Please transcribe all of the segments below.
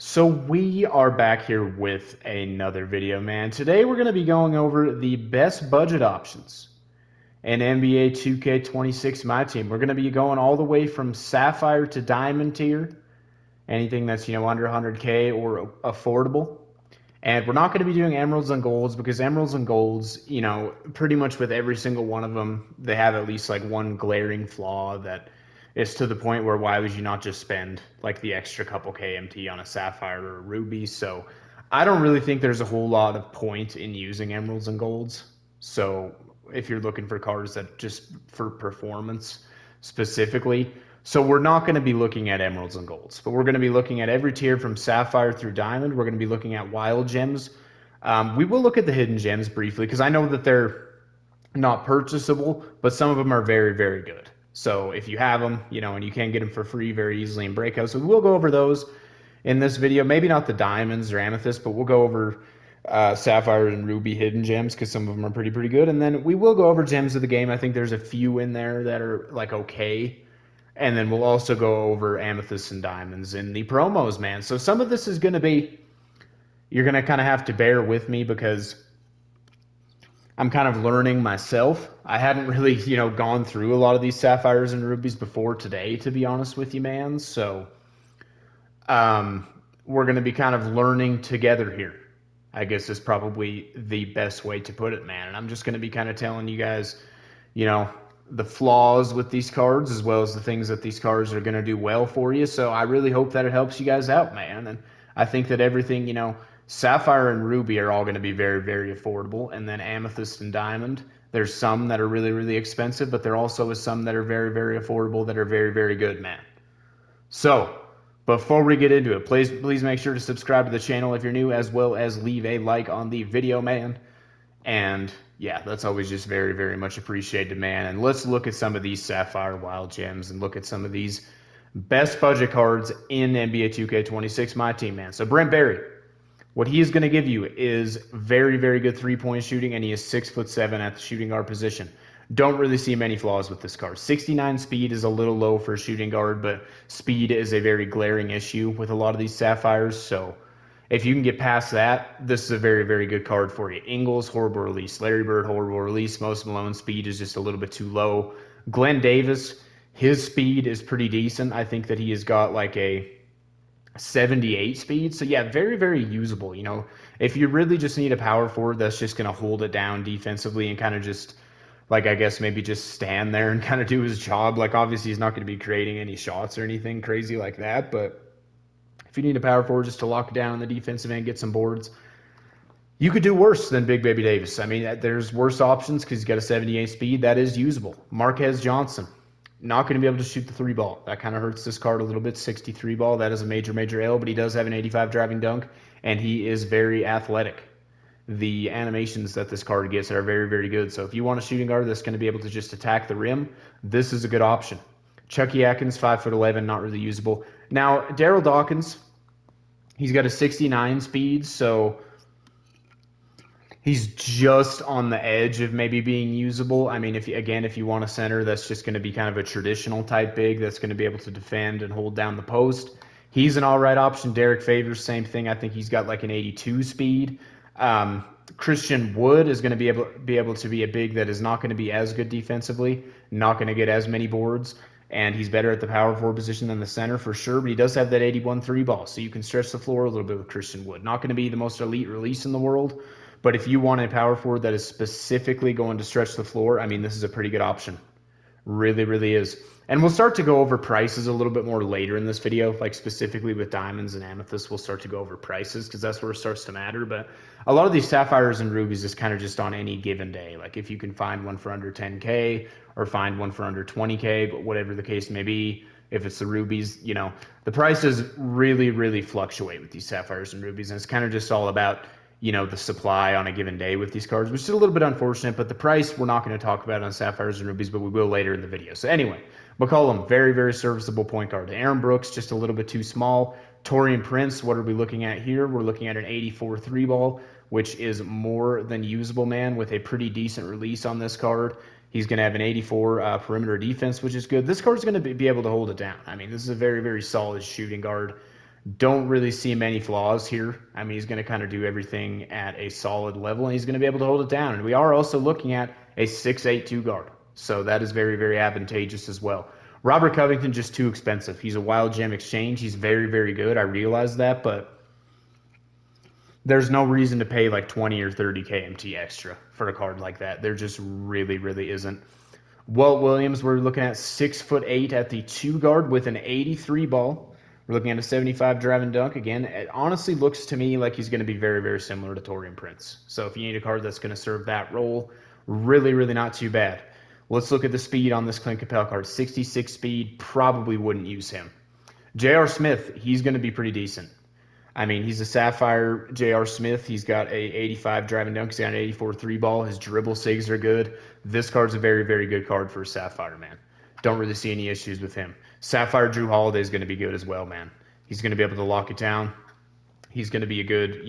So we are back here with another video, man. Today we're going to be going over the best budget options in NBA 2K26 Myteam. We're going to be going all the way from Sapphire to Diamond tier, anything that's, under 100K or affordable. And we're not going to be doing Emeralds and Golds because Emeralds and Golds, pretty much with every single one of them, they have at least like one glaring flaw that is to the point where why would you not just spend like the extra couple KMT on a Sapphire or a Ruby? So I don't really think there's a whole lot of point in using Emeralds and Golds. So if you're looking for cards that just for performance specifically, so we're not going to be looking at emeralds and golds, but we're going to be looking at every tier from sapphire through diamond. We're going to be looking at wild gems. We will look at the hidden gems briefly because I know that they're not purchasable, but some of them are very, very good. So if you have them, and you can get them for free very easily in breakouts. So we'll go over those in this video. Maybe not the diamonds or amethyst, but we'll go over sapphire and ruby hidden gems because some of them are pretty good. And then we will go over gems of the game. I think there's a few in there that are like okay. And then we'll also go over amethysts and diamonds in the promos, man. So some of this is going to be, you're going to kind of have to bear with me because I'm kind of learning myself. I hadn't really, gone through a lot of these sapphires and rubies before today, to be honest with you, man. So we're going to be kind of learning together here. I guess is probably the best way to put it, man. And I'm just going to be kind of telling you guys, the flaws with these cards as well as the things that these cards are going to do well for you. So I really hope that it helps you guys out, man. And I think that everything, Sapphire and Ruby are all going to be very, very affordable. And then Amethyst and Diamond, there's some that are really, really expensive, but there also is some that are very, very affordable that are very, very good, man. So before we get into it, please make sure to subscribe to the channel if you're new, as well as leave a like on the video, man. And yeah, that's always just very, very much appreciated, man. And let's look at some of these Sapphire Wild Gems and look at some of these best budget cards in NBA 2K26 Myteam, man. So Brent Berry, what he is going to give you is very, very good three-point shooting, and he is 6'7" at the shooting guard position. Don't really see many flaws with this card. 69 speed is a little low for a shooting guard, but speed is a very glaring issue with a lot of these Sapphires, so if you can get past that, this is a very, very good card for you. Ingles, horrible release. Larry Bird, horrible release. Most Malone speed is just a little bit too low. Glenn Davis, his speed is pretty decent. I think that he has got like a 78 speed. So yeah, very, very usable. If you really just need a power forward that's just going to hold it down defensively and kind of just like I guess maybe just stand there and kind of do his job. Like obviously he's not going to be creating any shots or anything crazy like that, but if you need a power forward just to lock it down on the defensive end, get some boards, you could do worse than Big Baby Davis. I mean, there's worse options because he's got a 78 speed. That is usable. Marquez Johnson, not going to be able to shoot the three ball. That kind of hurts this card a little bit. 63 ball, that is a major, major L, but he does have an 85 driving dunk, and he is very athletic. The animations that this card gets are very, very good. So if you want a shooting guard that's going to be able to just attack the rim, this is a good option. Chucky Atkins, 5'11", not really usable. Now, Daryl Dawkins, he's got a 69 speed, so he's just on the edge of maybe being usable. I mean, if you want a center that's just going to be kind of a traditional type big that's going to be able to defend and hold down the post, he's an all right option. Derek Favors, same thing. I think he's got like an 82 speed. Christian Wood is going to be able to be a big that is not going to be as good defensively, not going to get as many boards, and he's better at the power forward position than the center for sure, but he does have that 81 three ball, so you can stretch the floor a little bit with Christian Wood. Not going to be the most elite release in the world, but if you want a power forward that is specifically going to stretch the floor, I mean, this is a pretty good option. Really, really is. And we'll start to go over prices a little bit more later in this video, like specifically with diamonds and amethysts, we'll start to go over prices because that's where it starts to matter. But a lot of these sapphires and rubies is kind of just on any given day. Like if you can find one for under 10K or find one for under 20K, but whatever the case may be, if it's the rubies, the prices really, really fluctuate with these sapphires and rubies. And it's kind of just all about the supply on a given day with these cards, which is a little bit unfortunate, but the price we're not going to talk about on Sapphires and Rubies, but we will later in the video. So anyway, McCollum, very, very serviceable point guard. Aaron Brooks, just a little bit too small. Torian Prince, what are we looking at here? We're looking at an 84 three ball, which is more than usable, man, with a pretty decent release on this card. He's going to have an 84 perimeter defense, which is good. This card's going to be able to hold it down. I mean, this is a very, very solid shooting guard. Don't really see many flaws here. I mean, he's going to kind of do everything at a solid level, and he's going to be able to hold it down. And we are also looking at a 6'8" two guard. So that is very, very advantageous as well. Robert Covington, just too expensive. He's a wild gem exchange. He's very, very good. I realize that, but there's no reason to pay like 20 or 30 KMT extra for a card like that. There just really, really isn't. Walt Williams, we're looking at 6'8" at the two guard with an 83 ball. We're looking at a 75 drive and dunk. Again, it honestly looks to me like he's going to be very, very similar to Torian Prince. So if you need a card that's going to serve that role, really, really not too bad. Let's look at the speed on this Clint Capel card. 66 speed, probably wouldn't use him. J.R. Smith, he's going to be pretty decent. I mean, he's a Sapphire J.R. Smith. He's got a 85 drive and dunk. He's got an 84 three ball. His dribble sigs are good. This card's a very, very good card for a Sapphire, man. Don't really see any issues with him. Sapphire Drew Holiday is going to be good as well, man. He's going to be able to lock it down. He's going to be a good,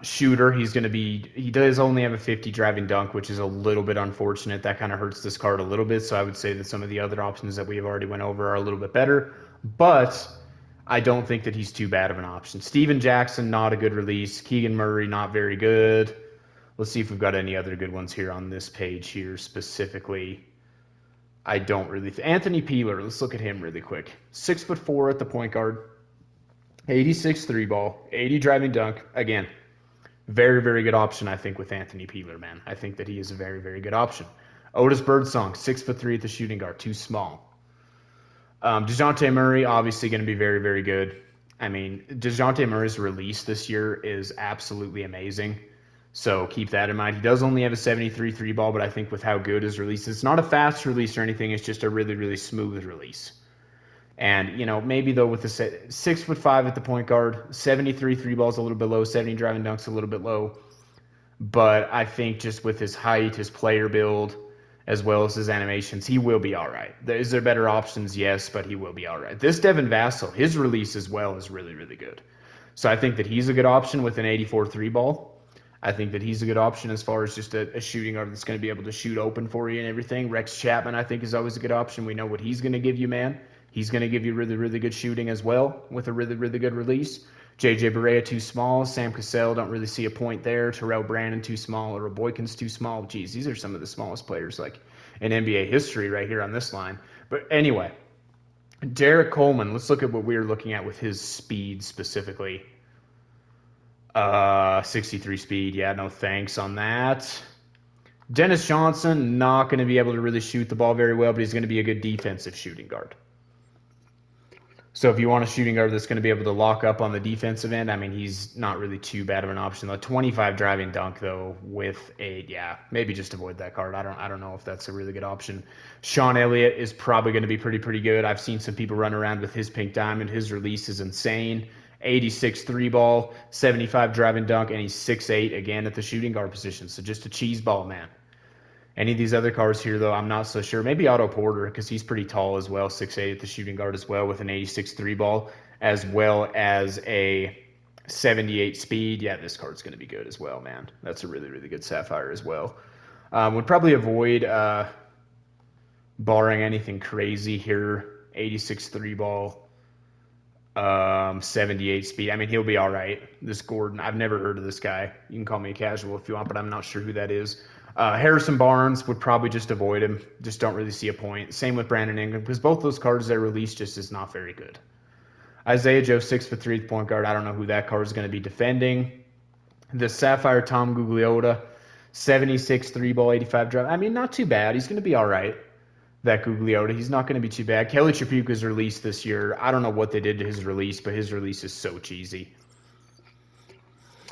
shooter. He does only have a 50 driving dunk, which is a little bit unfortunate. That kind of hurts this card a little bit. So I would say that some of the other options that we have already went over are a little bit better. But I don't think that he's too bad of an option. Steven Jackson, not a good release. Keegan Murray, not very good. Let's see if we've got any other good ones here on this page here specifically. I don't really. Anthony Peeler, let's look at him really quick. 6'4" at the point guard. 86 three ball. 80 driving dunk. Again, very, very good option, I think, with Anthony Peeler, man. I think that he is a very, very good option. Otis Birdsong, 6'3" at the shooting guard. Too small. DeJounte Murray, obviously going to be very, very good. I mean, DeJounte Murray's release this year is absolutely amazing. So keep that in mind. He does only have a 73 three ball, but I think with how good his release is, it's not a fast release or anything. It's just a really, really smooth release. And, maybe though with the 6'5" at the point guard, 73 three balls a little bit low, 70 driving dunks a little bit low. But I think just with his height, his player build, as well as his animations, he will be all right. Is there better options? Yes, but he will be all right. This Devin Vassell, his release as well is really, really good. So I think that he's a good option with an 84 three ball. I think that he's a good option as far as just a shooting guard that's going to be able to shoot open for you and everything. Rex Chapman, I think, is always a good option. We know what he's going to give you, man. He's going to give you really, really good shooting as well with a really, really good release. J.J. Barea, too small. Sam Cassell, don't really see a point there. Terrell Brandon, too small. Or Boykins, too small. Geez, these are some of the smallest players like in NBA history right here on this line. But anyway, Derek Coleman, let's look at what we were looking at with his speed specifically. 63 speed. Yeah, no thanks on that. Dennis Johnson, not going to be able to really shoot the ball very well, but he's going to be a good defensive shooting guard. So if you want a shooting guard that's going to be able to lock up on the defensive end, I mean, he's not really too bad of an option. The 25 driving dunk, though, with maybe just avoid that card. I don't know if that's a really good option. Sean Elliott is probably going to be pretty good. I've seen some people run around with his pink diamond. His release is insane. 86 three ball, 75 driving dunk, and he's 6'8" again at the shooting guard position. So just a cheese ball, man. Any of these other cards here, though, I'm not so sure. Maybe Otto Porter, because he's pretty tall as well, 6'8" at the shooting guard as well, with an 86 three ball, as well as a 78 speed. Yeah, this card's going to be good as well, man. That's a really, really good Sapphire as well. Would probably avoid, barring anything crazy here, 86 three ball, 78 speed. I mean, he'll be all right. This Gordon, I've never heard of this guy. You can call me a casual if you want, but I'm not sure who that is. Harrison Barnes, would probably just avoid him. Just don't really see a point. Same with Brandon Ingram, because both those cards they released just is not very good. Isaiah Joe, 6'3" point guard. I don't know who that card is going to be defending. The Sapphire Tom Gugliotta, 76 three ball, 85 drive. I mean, not too bad. He's going to be all right. That Gugliotta, he's not going to be too bad. Kelly Tripucka's release this year, I don't know what they did to his release, but his release is so cheesy.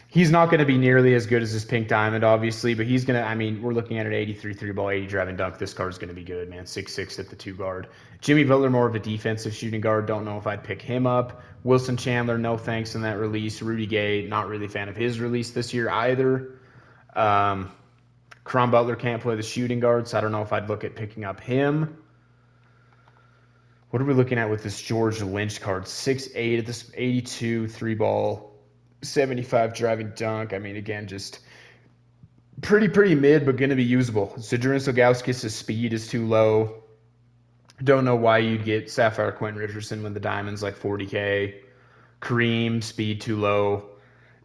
He's not going to be nearly as good as his pink diamond, obviously, but he's going to, I mean, we're looking at an 83 three ball, 80 driving dunk. This card's going to be good, man. 6'6" at the two guard. Jimmy Butler, more of a defensive shooting guard. Don't know if I'd pick him up. Wilson Chandler, no thanks in that release. Rudy Gay, not really a fan of his release this year either. Cron Butler can't play the shooting guard, so I don't know if I'd look at picking up him. What are we looking at with this George Lynch card? 6'8" at this 82 three ball, 75 driving dunk. I mean, again, just pretty mid, but going to be usable. Zydrunas Ilgauskas' speed is too low. Don't know why you'd get Sapphire Quentin Richardson when the diamond's like 40K. Kareem, speed too low.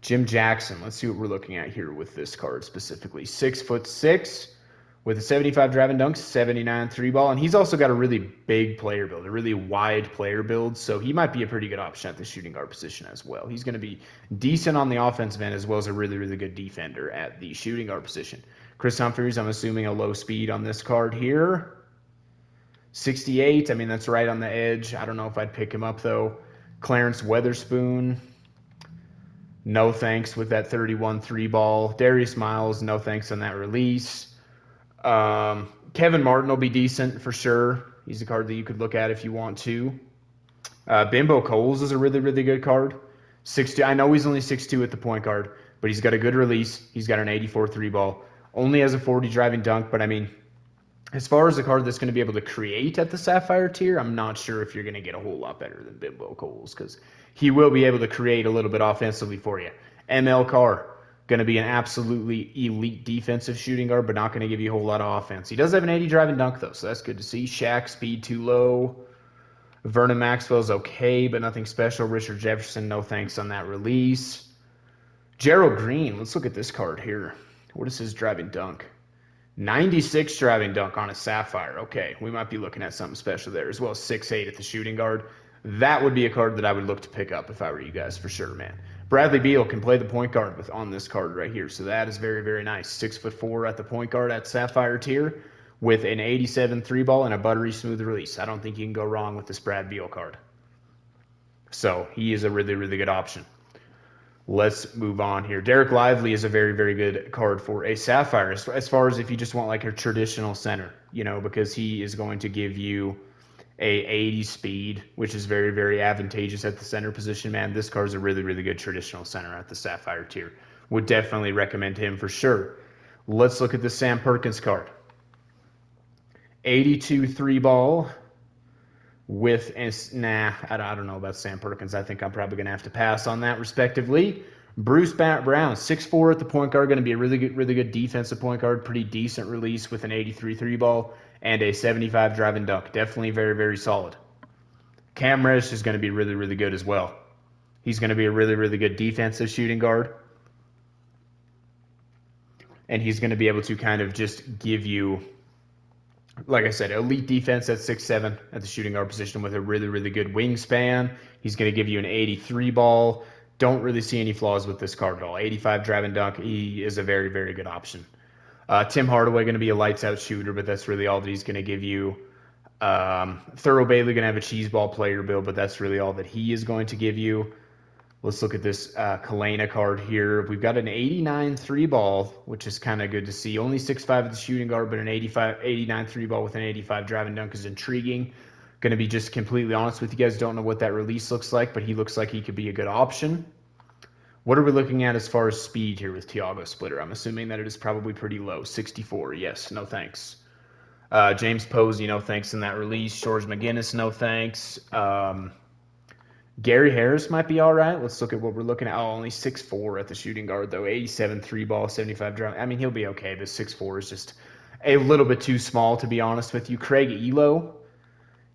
Jim Jackson, let's see what we're looking at here with this card specifically. 6'6", with a 75 drive and dunk, 79 three ball, and he's also got a really big player build, a really wide player build, so he might be a pretty good option at the shooting guard position as well. He's going to be decent on the offensive end as well as a really, really good defender at the shooting guard position. Chris Humphries, I'm assuming a low speed on this card here. 68, I mean, that's right on the edge. I don't know if I'd pick him up, though. Clarence Weatherspoon, no thanks with that 31 three ball. Darius Miles, no thanks on that release. Kevin Martin will be decent for sure. He's a card that you could look at if you want to. Bimbo Coles is a really, really good card. 6'2". I know he's only 6'2" at the point guard, but he's got a good release. He's got an 84 three ball. Only has a 40 driving dunk, but I mean, as far as a card that's going to be able to create at the Sapphire tier, I'm not sure if you're going to get a whole lot better than Bimbo Coles because he will be able to create a little bit offensively for you. ML Carr, going to be an absolutely elite defensive shooting guard, but not going to give you a whole lot of offense. He does have an 80 drive and dunk, though, so that's good to see. Shaq, speed too low. Vernon Maxwell's okay, but nothing special. Richard Jefferson, no thanks on that release. Gerald Green, let's look at this card here. What is his driving dunk? 96 driving dunk on a Sapphire. Okay, we might be looking at something special there, as well as 6'8" at the shooting guard. That would be a card that I would look to pick up if I were you guys, for sure, man. Bradley Beal can play the point guard on this card right here, so that is very, very nice. 6'4" at the point guard at Sapphire tier with an 87 three ball and a buttery smooth release. I don't think you can go wrong with this Brad Beal card. So he is a really, really good option. Let's move on here. Derek Lively is a very, very good card for a Sapphire as far as if you just want like a traditional center, you know, because he is going to give you a 80 speed, which is very, very advantageous at the center position, man. This card is a really, really good traditional center at the Sapphire tier. Would definitely recommend him for sure. Let's look at the Sam Perkins card. 82 three ball with, I don't know about Sam Perkins. I think I'm probably going to have to pass on that respectively. Bruce Brown, 6'4" at the point guard, going to be a really good defensive point guard. Pretty decent release with an 83 three ball and a 75 drive and dunk. Definitely very, very solid. Cam Reddish is going to be really, really good as well. He's going to be a really, really good defensive shooting guard. And he's going to be able to kind of just give you, like I said, elite defense at 6'7" at the shooting guard position with a really, really good wingspan. He's going to give you an 83 ball. Don't really see any flaws with this card at all. 85 drive and dunk. He is a very, very good option. Tim Hardaway going to be a lights out shooter, but that's really all that he's going to give you. Thurl Bailey going to have a cheese ball player build, but that's really all that he is going to give you. Let's look at this Kalena card here. We've got an 89 three ball, which is kind of good to see. Only 6'5" at the shooting guard, but an 89 three ball with an 85 drive and dunk is intriguing. Going to be just completely honest with you guys. Don't know what that release looks like, but he looks like he could be a good option. What are we looking at as far as speed here with Tiago Splitter? I'm assuming that it is probably pretty low. 64, yes, no thanks. James Posey, no thanks in that release. George McGinnis, no thanks. Gary Harris might be all right. Let's look at what we're looking at. Oh, only 6'4" at the shooting guard, though. 87 three ball, 75 drive. I mean, he'll be okay, but 6'4" is just a little bit too small, to be honest with you. Craig Elo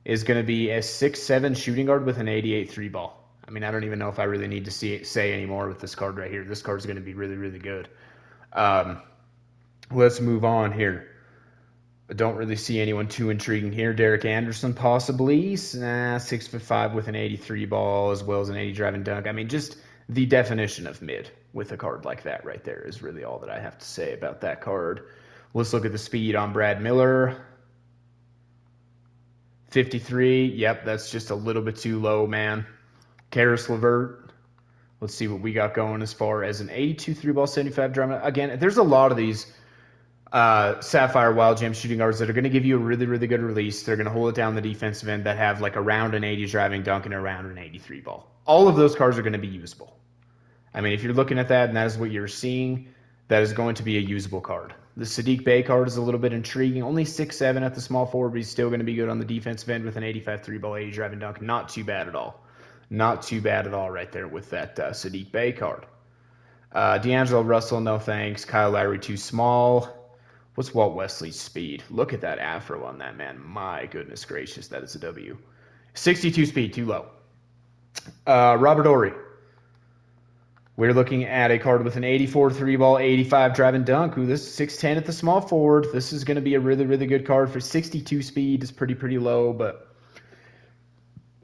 is going to be a 6'7" shooting guard with an 88 three ball. I mean, I don't even know if I really need to say any more with this card right here. This card is going to be really, really good. Let's move on here. I don't really see anyone too intriguing here. Derek Anderson, possibly. 6'5" with an 83 ball as well as an 80 drive and dunk. I mean, just the definition of mid with a card like that right there is really all that I have to say about that card. Let's look at the speed on Brad Miller. 53. Yep, that's just a little bit too low, man. Karis LeVert. Let's see what we got going as far as an 82 three ball, 75 drive. Again, there's a lot of these Sapphire Wild Jam shooting guards that are going to give you a really, really good release. They're going to hold it down the defensive end that have like around an 80 driving dunk and around an 83 ball. All of those cards are going to be usable. I mean, if you're looking at that and that is what you're seeing, that is going to be a usable card. The Sadiq Bey card is a little bit intriguing. Only 6'7" at the small forward, but he's still going to be good on the defensive end with an 85 three ball, 80 driving dunk. Not too bad at all. Not too bad at all right there with that Sadiq Bey card. D'Angelo Russell, no thanks. Kyle Lowry, too small. What's Walt Wesley's speed? Look at that afro on that, man. My goodness gracious, that is a W. 62 speed, too low. Robert Ory. We're looking at a card with an 84 3-ball, 85 drive and dunk. Ooh, this is 6'10 at the small forward. This is going to be a really, really good card for 62 speed. It's pretty low, but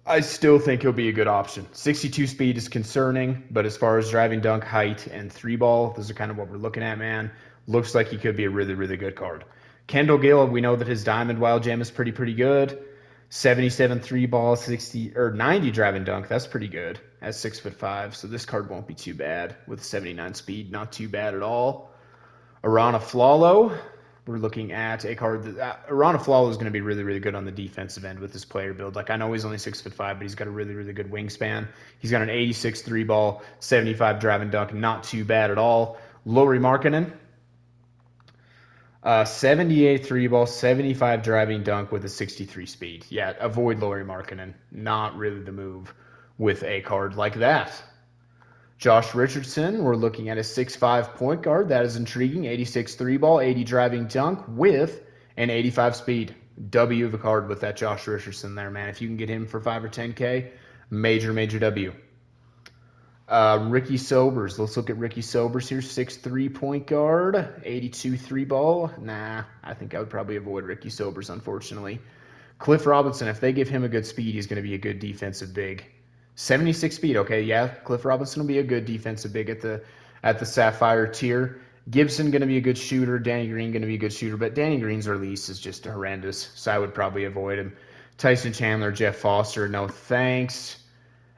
I still think he'll be a good option. 62 speed is concerning, but as far as driving dunk, height, and 3-ball, those are kind of what we're looking at, man. Looks like he could be a really, really good card. Kendall Gill, we know that his Diamond Wild Gem is pretty good. 77 3-ball, 60 or 90 driving dunk. That's pretty good at 6'5". So this card won't be too bad with 79 speed. Not too bad at all. Arana Flalo. We're looking at a card that Arana Flalo is going to be really, really good on the defensive end with this player build. Like, I know he's only 6'5", but he's got a really, really good wingspan. He's got an 86 3-ball, 75 driving dunk. Not too bad at all. Lauri Markkanen. 78 3-ball, 75 driving dunk with a 63 speed. Yeah, avoid Lauri Markkanen. Not really the move with a card like that. Josh Richardson, we're looking at a 6'5 point guard. That is intriguing. 86 3-ball, 80 driving dunk with an 85 speed. W of a card with that Josh Richardson there, man. If you can get him for 5 or 10K, major W. Ricky Sobers. Let's look at Ricky Sobers here. 6'3 point guard, 82 3-ball. Nah, I think I would probably avoid Ricky Sobers, unfortunately. Cliff Robinson, if they give him a good speed, he's going to be a good defensive big. 76 speed, okay, yeah. Cliff Robinson will be a good defensive big at the Sapphire tier. Gibson going to be a good shooter. Danny Green going to be a good shooter, but Danny Green's release is just horrendous, so I would probably avoid him. Tyson Chandler, Jeff Foster, no thanks.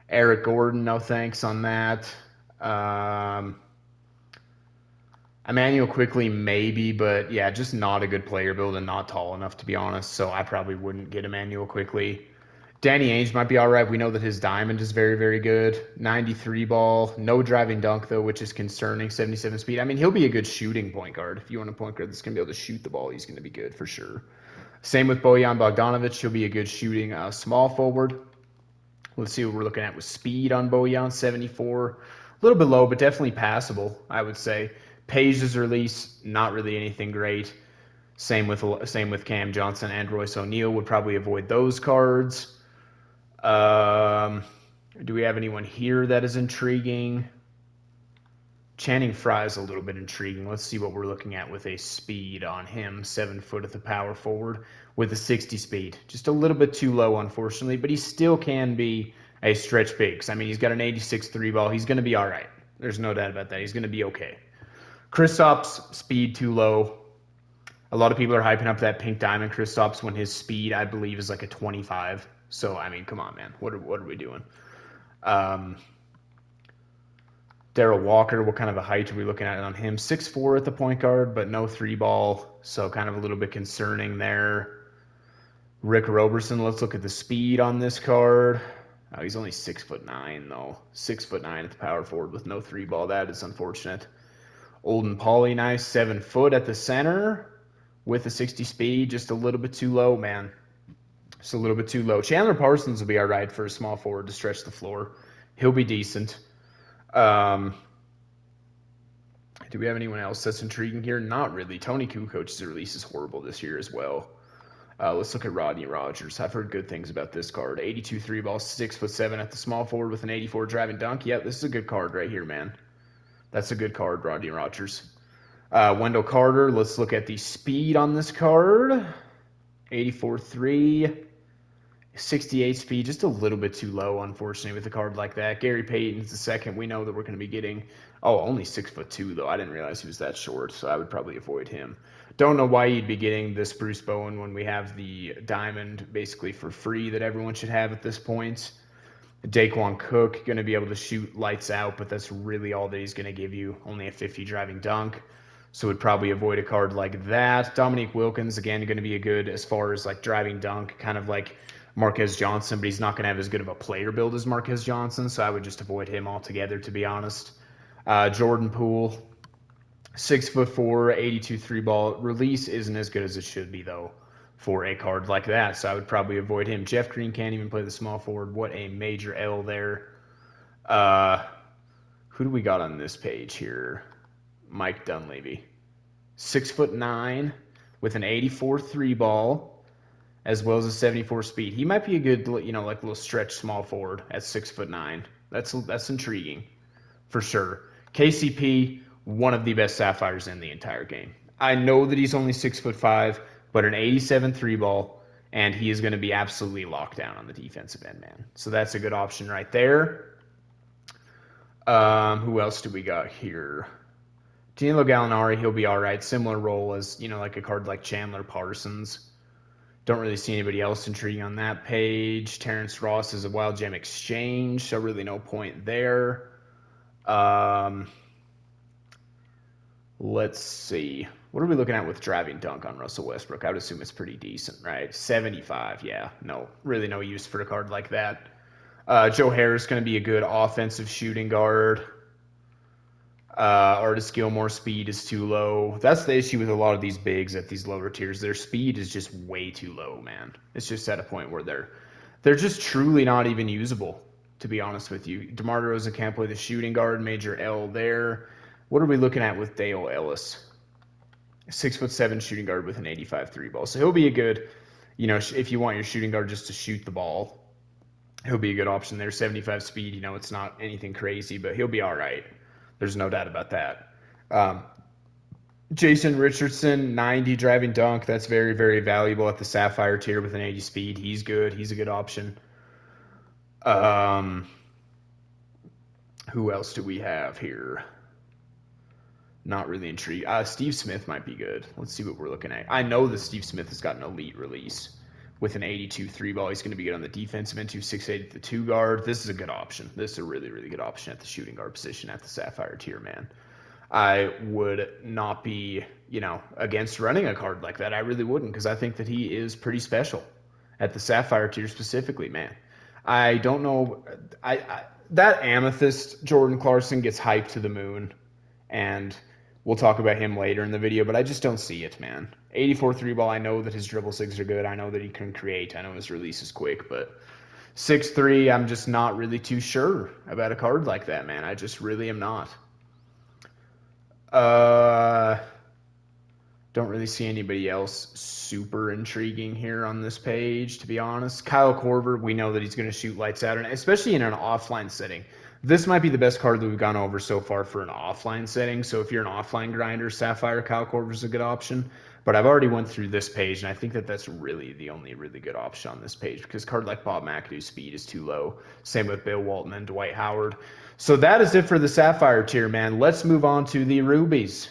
Eric Gordon, no thanks on that. Emmanuel Quickly, maybe, but yeah, just not a good player build and not tall enough, to be honest, so I probably wouldn't get Emmanuel Quickly. Danny Ainge might be all right. We know that his diamond is very good. 93 ball. No driving dunk, though, which is concerning. 77 speed. I mean, he'll be a good shooting point guard. If you want a point guard that's going to be able to shoot the ball, he's going to be good for sure. Same with Bojan Bogdanovic. He'll be a good shooting small forward. Let's see what we're looking at with speed on Bojan. 74. A little bit low, but definitely passable, I would say. Page's release, not really anything great. Same with Cam Johnson and Royce O'Neal. Would probably avoid those cards. Do we have anyone here that is intriguing? Channing Frye is a little bit intriguing. Let's see what we're looking at with a speed on him. 7 foot at the power forward with a 60 speed. Just a little bit too low, unfortunately, but he still can be a stretch big. I mean, he's got an 86 3-ball. He's going to be all right. There's no doubt about that. He's going to be okay. Kristaps, speed too low. A lot of people are hyping up that pink diamond Kristaps when his speed, I believe, is like a 25. So, I mean, come on, man. What are we doing? Darrell Walker, what kind of a height are we looking at on him? 6'4" at the point guard, but no 3-ball. So kind of a little bit concerning there. Rick Roberson, let's look at the speed on this card. Oh, he's only 6'9", though. 6'9" at the power forward with no 3-ball. That is unfortunate. Olden Pauly, nice. 7 foot at the center with a 60 speed. Just a little bit too low, man. Just a little bit too low. Chandler Parsons will be all right for a small forward to stretch the floor. He'll be decent. Do we have anyone else that's intriguing here? Not really. Tony Kukoc's release is horrible this year as well. Let's look at Rodney Rogers. I've heard good things about this card. 82 3-ball, 6'7" at the small forward with an 84 driving dunk. Yep, this is a good card right here, man. That's a good card, Rodney Rogers. Wendell Carter, let's look at the speed on this card. 84 3. 68 speed, just a little bit too low, unfortunately, with a card like that. Gary Payton's the second. We know that we're going to be getting, only 6'2", though. I didn't realize he was that short, so I would probably avoid him. Don't know why you'd be getting this Bruce Bowen when we have the diamond basically for free that everyone should have at this point. Daquan Cook, going to be able to shoot lights out, but that's really all that he's going to give you. Only a 50 driving dunk. So would probably avoid a card like that. Dominique Wilkins, again, going to be a good as far as like driving dunk, kind of like Marquez Johnson, but he's not going to have as good of a player build as Marquez Johnson, so I would just avoid him altogether, to be honest. Jordan Poole, 6'4", 82 3-ball. Release isn't as good as it should be, though, for a card like that, so I would probably avoid him. Jeff Green can't even play the small forward. What a major L there. Who do we got on this page here? Mike Dunleavy. 6'9", with an 84 3-ball. as well as a 74 speed. He might be a good, you know, like little stretch small forward at 6'9". That's intriguing for sure. KCP, one of the best Sapphires in the entire game. I know that he's only 6'5", but an 87 three ball, and he is going to be absolutely locked down on the defensive end, man. So that's a good option right there. Who else do we got here? Danilo Gallinari, he'll be all right. Similar role as, you know, like a card like Chandler Parsons. Don't really see anybody else intriguing on that page. Terrence Ross is a Wild Gem Exchange, so really no point there. Let's see. What are we looking at with driving dunk on Russell Westbrook? I would assume it's pretty decent, right? 75, yeah. No, really no use for a card like that. Joe Harris is going to be a good offensive shooting guard. Artis Gilmore's speed is too low. That's the issue with a lot of these bigs at these lower tiers. Their speed is just way too low, man. It's just at a point where they're just truly not even usable, to be honest with you. DeMar DeRozan can't play the shooting guard, major L there. What are we looking at with Dale Ellis? 6'7" shooting guard with an 85 three ball. So he'll be a good, you know, if you want your shooting guard just to shoot the ball, he'll be a good option there. 75 speed, you know, it's not anything crazy, but he'll be all right. There's no doubt about that. Jason Richardson, 90 driving dunk. That's very, very valuable at the Sapphire tier with an 80 speed. He's good. He's a good option. Who else do we have here? Not really intrigued. Steve Smith might be good. Let's see what we're looking at. I know that Steve Smith has got an elite release with an 82 three ball. He's going to be good on the defensive end, 268 at the two guard. This is a good option. This is a really, really good option at the shooting guard position at the Sapphire tier, man. I would not be, you know, against running a card like that. I really wouldn't, because I think that he is pretty special at the Sapphire tier specifically, man. I don't know. That Amethyst Jordan Clarkson gets hyped to the moon, and we'll talk about him later in the video, but I just don't see it, man. 84 three ball, I know that his dribble sigs are good. I know that he can create. I know his release is quick, but 6'3", I'm just not really too sure about a card like that, man. I just really am not. Don't really see anybody else super intriguing here on this page, to be honest. Kyle Korver, we know that he's going to shoot lights out, and especially in an offline setting. This might be the best card that we've gone over so far for an offline setting. So if you're an offline grinder, Sapphire, Kyle Korver is a good option. But I've already went through this page, and I think that that's really the only really good option on this page, because card like Bob McAdoo's speed is too low. Same with Bill Walton and Dwight Howard. So that is it for the Sapphire tier, man. Let's move on to the Rubies.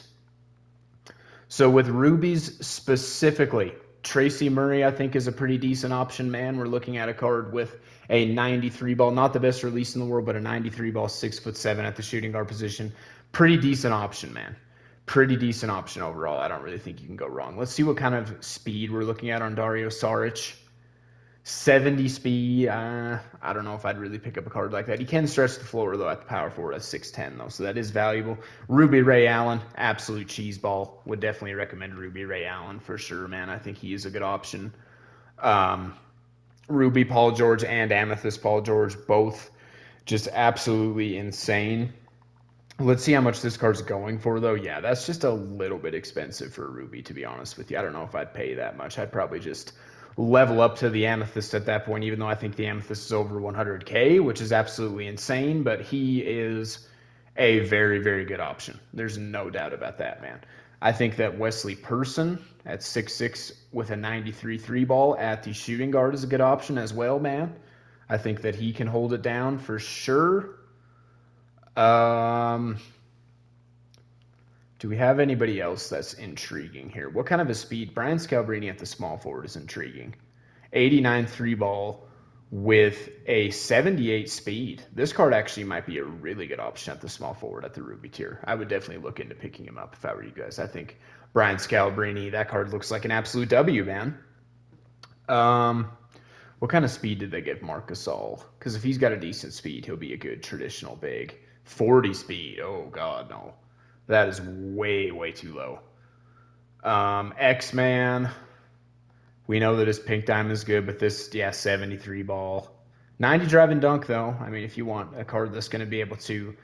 So with Rubies specifically, Tracy Murray, I think, is a pretty decent option, man. We're looking at a card with a 93 ball, not the best release in the world, but a 93 ball, 6'7" at the shooting guard position. Pretty decent option, man. Pretty decent option overall. I don't really think you can go wrong. Let's see what kind of speed we're looking at on Dario Saric. 70 speed. I don't know if I'd really pick up a card like that. He can stretch the floor, though, at the power forward at 6'10", though, so that is valuable. Ruby Ray Allen, absolute cheese ball. Would definitely recommend Ruby Ray Allen for sure, man. I think he is a good option. Ruby Paul George and Amethyst Paul George, both just absolutely insane. Let's see how much this card's going for, though. Yeah, that's just a little bit expensive for a Ruby, to be honest with you. I don't know if I'd pay that much. I'd probably just level up to the Amethyst at that point, even though I think the Amethyst is over 100K, which is absolutely insane, but he is a very, very good option. There's no doubt about that, man. I think that Wesley Person at 6'6" with a 93 three ball at the shooting guard is a good option as well, man. I think that he can hold it down for sure. Do we have anybody else that's intriguing here? What kind of a speed? Brian Scalabrine at the small forward is intriguing. 89 three ball with a 78 speed. This card actually might be a really good option at the small forward at the Ruby tier. I would definitely look into picking him up if I were you guys. I think Brian Scalabrine, that card looks like an absolute W, man. What kind of speed did they give Marc Gasol? Because if he's got a decent speed, he'll be a good traditional big. 40 speed. Oh, God, no. That is way, way too low. X-Man. We know that his pink diamond is good, but this, yeah, 73 ball. 90 drive and dunk, though. I mean, if you want a card that's going to be able to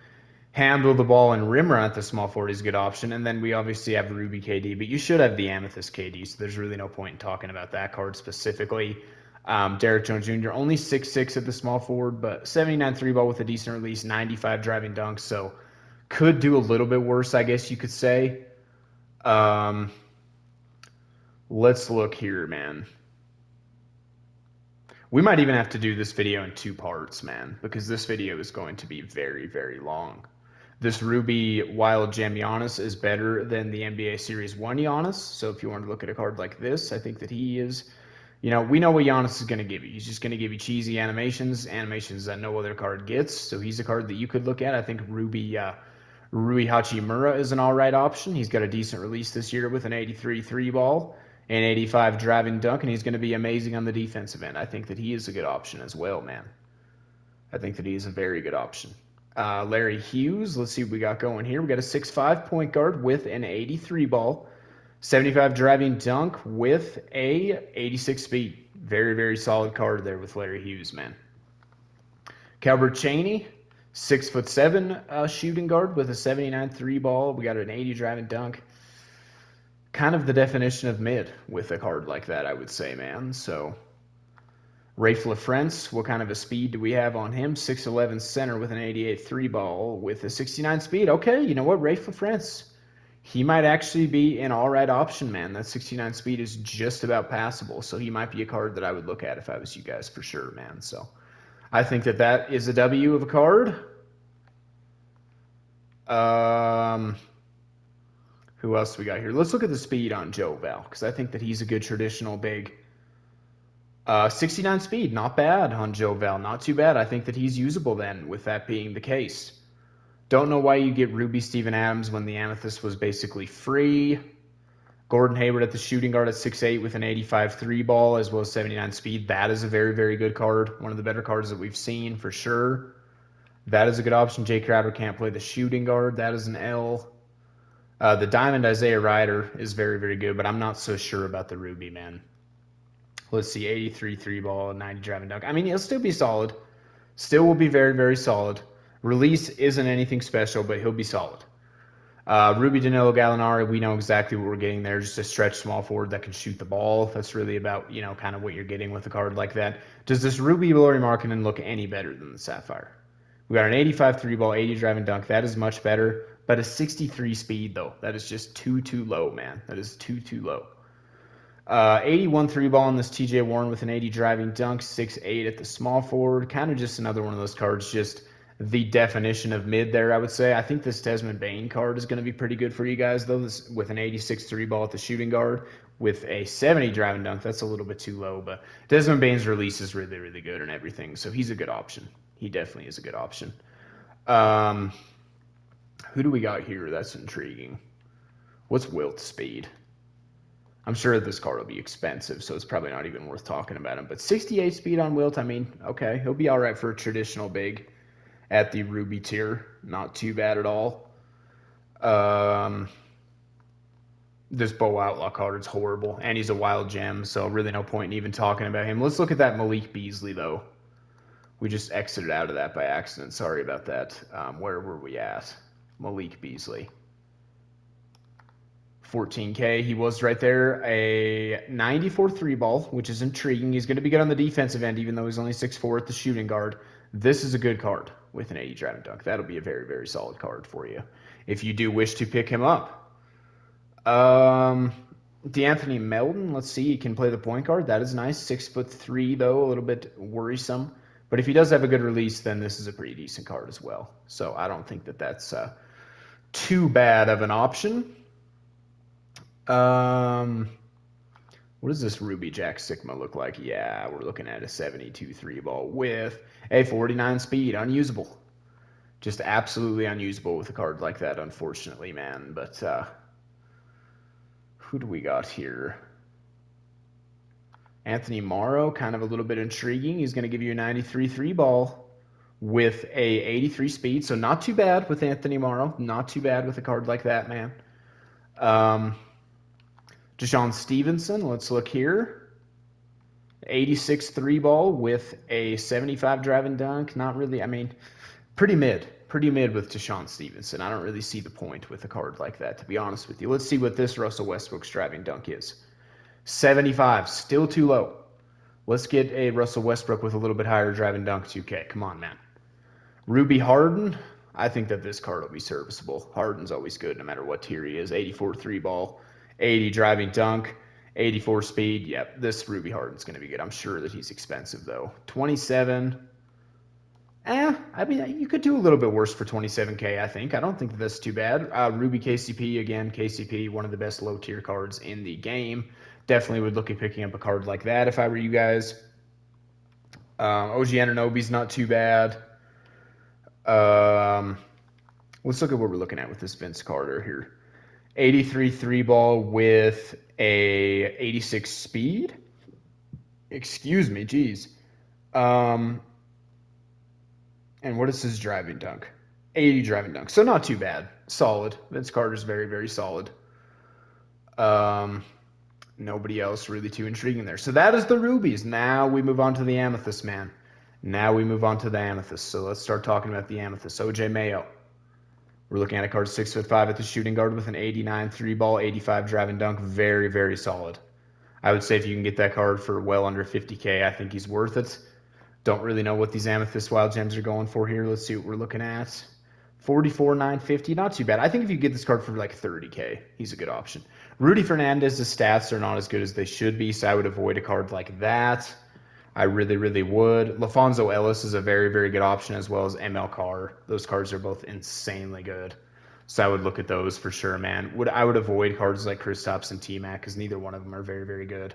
handle the ball and rim run at the small forward is a good option. And then we obviously have Ruby KD, but you should have the Amethyst KD, so there's really no point in talking about that card specifically. Derek Jones Jr., only 6'6" at the small forward, but 79 three ball with a decent release, 95 driving dunks, so could do a little bit worse, I guess you could say. Let's look here, man. We might even have to do this video in 2 parts, man, because this video is going to be very, very long. This Ruby Wild Gem Giannis is better than the NBA Series 1 Giannis. So if you want to look at a card like this, I think that he is, we know what Giannis is going to give you. He's just going to give you cheesy animations that no other card gets. So he's a card that you could look at. I think Rui Hachimura is an all right option. He's got a decent release this year with an 83 three ball and 85 driving dunk, and he's going to be amazing on the defensive end. I think that he is a good option as well, man. I think that he is a very good option. Larry Hughes, let's see what we got going here. We got a 6'5" point guard with an 83 ball, 75 driving dunk with a 86 speed. Very, very solid card there with Larry Hughes, man. Calbert Chaney, 6'7" shooting guard with a 79 three ball. We got an 80 driving dunk. Kind of the definition of mid with a card like that, I would say, man. So Rafe LaFrance, what kind of a speed do we have on him? 6'11" center with an 88 three ball with a 69 speed. Okay, you know what? Rafe LaFrance, he might actually be an all right option, man. That 69 speed is just about passable, so he might be a card that I would look at if I was you guys for sure, man. So I think that that is a W of a card. Who else we got here? Let's look at the speed on Joe Val, because I think that he's a good traditional big. 69 speed, not bad on Joe Val, not too bad. I think that he's usable then, with that being the case. Don't know why you get Ruby Steven Adams when the Amethyst was basically free. Gordon Hayward at the shooting guard at 6'8" with an 85 three ball as well as 79 speed. That is a very, very good card. One of the better cards that we've seen for sure. That is a good option. Jay Crowder can't play the shooting guard. That is an L. The Diamond Isaiah Ryder is very, very good, but I'm not so sure about the Ruby, man. Let's see, 83 three ball, 90 driving dunk. I mean, he'll still be solid. Still will be very, very solid. Release isn't anything special, but he'll be solid. Ruby Danilo Gallinari, we know exactly what we're getting there. Just a stretch small forward that can shoot the ball. That's really about, kind of what you're getting with a card like that. Does this Ruby Lauri Markkanen look any better than the Sapphire? We got an 85 three ball, 80 driving dunk. That is much better. But a 63 speed, though. That is just too low, man. That is too low. 81 three ball on this TJ Warren with an 80 driving dunk, 6'8" at the small forward. Kind of just another one of those cards, just the definition of mid there, I would say. I think this Desmond Bane card is going to be pretty good for you guys, though, this, with an 86 three ball at the shooting guard with a 70 driving dunk. That's a little bit too low, but Desmond Bane's release is really, really good and everything, so he's a good option. He definitely is a good option. Who do we got here that's intriguing? What's Wilt's speed? I'm sure this card will be expensive, so it's probably not even worth talking about him. But 68 speed on Wilt, I mean, okay, he'll be all right for a traditional big at the Ruby tier. Not too bad at all. This Bo Outlaw card is horrible, and he's a wild gem, so really no point in even talking about him. Let's look at that Malik Beasley, though. We just exited out of that by accident. Sorry about that. Where were we at? Malik Beasley. 14K, he was right there. A 94 three ball, which is intriguing. He's going to be good on the defensive end, even though he's only 6'4" at the shooting guard. This is a good card with an 80 driving dunk. That'll be a very, very solid card for you if you do wish to pick him up. DeAnthony Melton, let's see, he can play the point guard. That is nice. 6'3", though, a little bit worrisome. But if he does have a good release, then this is a pretty decent card as well. So I don't think that that's too bad of an option. What does this Ruby Jack Sigma look like? Yeah, we're looking at a 72 three ball with a 49 speed. Unusable. Just absolutely unusable with a card like that, unfortunately, man. But who do we got here? Anthony Morrow, kind of a little bit intriguing. He's going to give you a 93 three ball with a 83 speed. So not too bad with Anthony Morrow. Not too bad with a card like that, man. Deshaun Stevenson, let's look here. 86 three ball with a 75 driving dunk. Not really, I mean, pretty mid pretty mid with Deshaun Stevenson. I don't really see the point with a card like that, to be honest with you. Let's see what this Russell Westbrook's driving dunk is. 75, still too low. Let's get a Russell Westbrook with a little bit higher driving dunk 2K. Come on, man. Ruby Harden, I think that this card will be serviceable. Harden's always good no matter what tier he is. 84 3 ball, 80 driving dunk, 84 speed. Yep, this Ruby Harden's going to be good. I'm sure that he's expensive, though. 27. I mean, you could do a little bit worse for 27K, I think. I don't think that's too bad. Ruby KCP, again, KCP, one of the best low-tier cards in the game. Definitely would look at picking up a card like that if I were you guys. OG Anunoby's not too bad. Let's look at what we're looking at with this Vince Carter here. 83 3-ball with a 86 speed. Excuse me, geez. And what is his driving dunk? 80 driving dunk. So not too bad. Solid. Vince Carter's very, very solid. Nobody else really too intriguing there. So that is the rubies. Now we move on to the amethyst, man. Now we move on to the amethyst. So let's start talking about the amethyst. OJ Mayo. We're looking at a card 6'5" at the shooting guard with an 89 3-ball, 85 driving dunk. Very, very solid. I would say if you can get that card for well under 50K, I think he's worth it. Don't really know what these amethyst wild gems are going for here. Let's see what we're looking at. 44,950, not too bad. I think if you get this card for like 30K, he's a good option. Rudy Fernandez's stats are not as good as they should be, so I would avoid a card like that. I really, really would. LaFonso Ellis is a very, very good option, as well as ML Carr. Those cards are both insanely good. So I would look at those for sure, man. I would avoid cards like Kristaps and T-Mac because neither one of them are very, very good.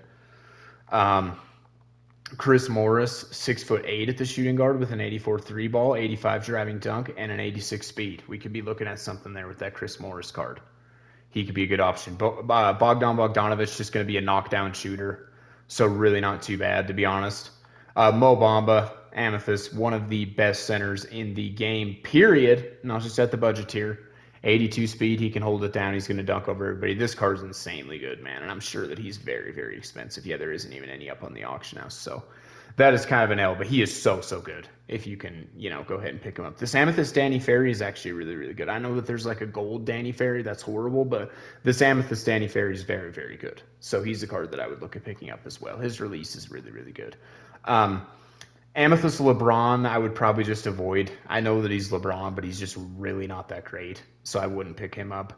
Chris Morris, 6'8" at the shooting guard with an 84 3-ball, 85 driving dunk, and an 86 speed. We could be looking at something there with that Chris Morris card. He could be a good option. Bogdan Bogdanovic just going to be a knockdown shooter, so really not too bad, to be honest. Mo Bamba, Amethyst, one of the best centers in the game, period, not just at the budget tier. 82 speed, he can hold it down. He's going to dunk over everybody. This card's insanely good, man, and I'm sure that he's very, very expensive. Yeah, there isn't even any up on the auction house, so that is kind of an L, but he is so, so good if you can, go ahead and pick him up. This Amethyst Danny Ferry is actually really, really good. I know that there's like a gold Danny Ferry that's horrible, but this Amethyst Danny Ferry is very, very good. So he's a card that I would look at picking up as well. His release is really, really good. Amethyst LeBron, I would probably just avoid. I know that he's LeBron, but he's just really not that great, so I wouldn't pick him up.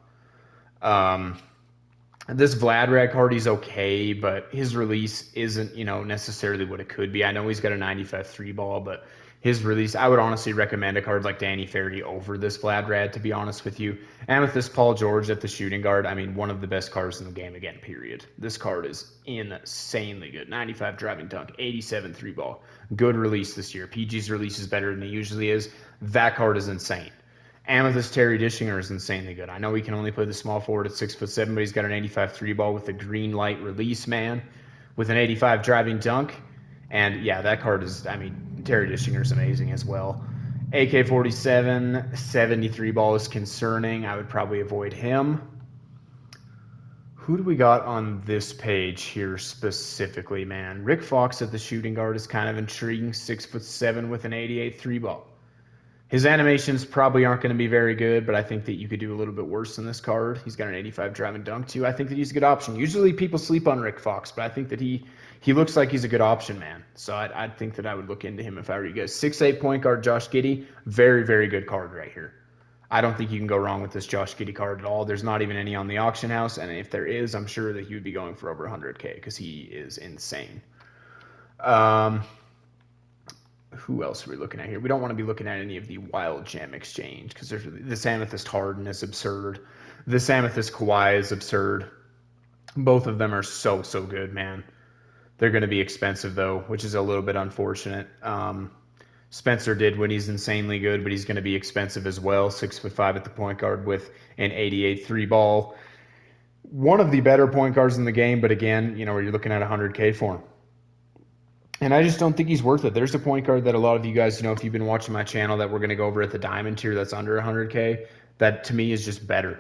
This Vlad card, he's okay, but his release isn't, necessarily what it could be. I know he's got a 95 3-ball, but his release, I would honestly recommend a card like Danny Ferry over this Vlad, to be honest with you. Amethyst Paul George at the shooting guard, I mean, one of the best cards in the game again, period. This card is insanely good. 95 driving dunk, 87 3-ball. Good release this year. PG's release is better than he usually is. That card is insane. Amethyst Terry Dishinger is insanely good. I know he can only play the small forward at 6'7", but he's got an 85 3-ball with a green light release, man, with an 85 driving dunk. And yeah, that card is, Terry Dishinger is amazing as well. AK-47, 73 ball is concerning. I would probably avoid him. Who do we got on this page here specifically, man? Rick Fox at the shooting guard is kind of intriguing. 6'7" with an 88 3-ball. His animations probably aren't going to be very good, but I think that you could do a little bit worse than this card. He's got an 85 driving dunk too. I think that he's a good option. Usually people sleep on Rick Fox, but I think that he looks like he's a good option, man. So I think that I would look into him if I were you guys. 6'8" point guard Josh Giddey, very, very good card right here. I don't think you can go wrong with this Josh Giddey card at all. There's not even any on the auction house, and if there is, I'm sure that he would be going for over 100K because he is insane. Who else are we looking at here? We don't want to be looking at any of the wild gem exchange because this Amethyst Harden is absurd. This Amethyst Kawhi is absurd. Both of them are so, so good, man. They're going to be expensive, though, which is a little bit unfortunate. Spencer did when he's insanely good, but he's going to be expensive as well. 6'5" at the point guard with an 88 3-ball. One of the better point guards in the game, but again, you're looking at 100K for him. And I just don't think he's worth it. There's a point guard that a lot of you guys, if you've been watching my channel, that we're going to go over at the diamond tier that's under 100K, that to me is just better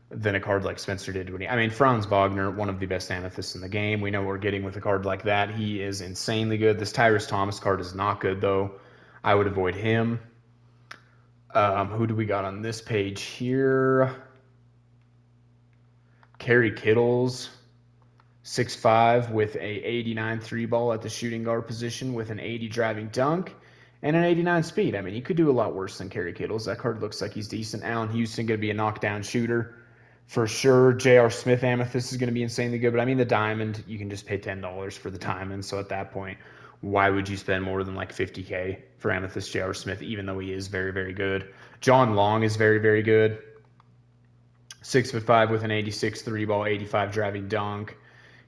than a card like Spencer did when Franz Wagner, one of the best amethysts in the game. We know what we're getting with a card like that. He is insanely good. This Tyrese Thomas card is not good, though. I would avoid him. Who do we got on this page here? Kerry Kittles, 6'5", with a 89 3-ball at the shooting guard position with an 80 driving dunk and an 89 speed. I mean, he could do a lot worse than Kerry Kittles. That card looks like he's decent. Allen Houston going to be a knockdown shooter for sure. J.R. Smith Amethyst is going to be insanely good. But I mean, the diamond, you can just pay $10 for the diamond. So at that point, why would you spend more than like $50K for Amethyst J.R. Smith, even though he is very, very good? John Long is very, very good. 6'5" with an 86 3-ball, 85 driving dunk.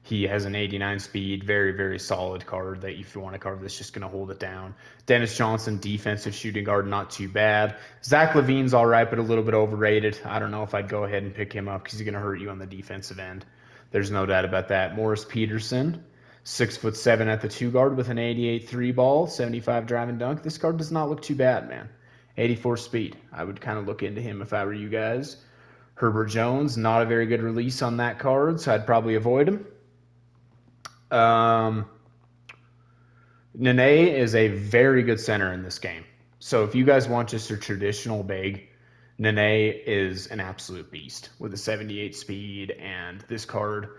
He has an 89 speed, very, very solid card that if you want a card that's just going to hold it down. Dennis Johnson, defensive shooting guard, not too bad. Zach LaVine's all right, but a little bit overrated. I don't know if I'd go ahead and pick him up because he's going to hurt you on the defensive end. There's no doubt about that. Morris Peterson, 6'7" at the 2 guard with an 88 3-ball, 75 driving dunk. This card does not look too bad, man. 84 speed. I would kind of look into him if I were you guys. Herbert Jones, not a very good release on that card, so I'd probably avoid him. Nene is a very good center in this game. So if you guys want just a traditional big, Nene is an absolute beast with a 78 speed. And this card,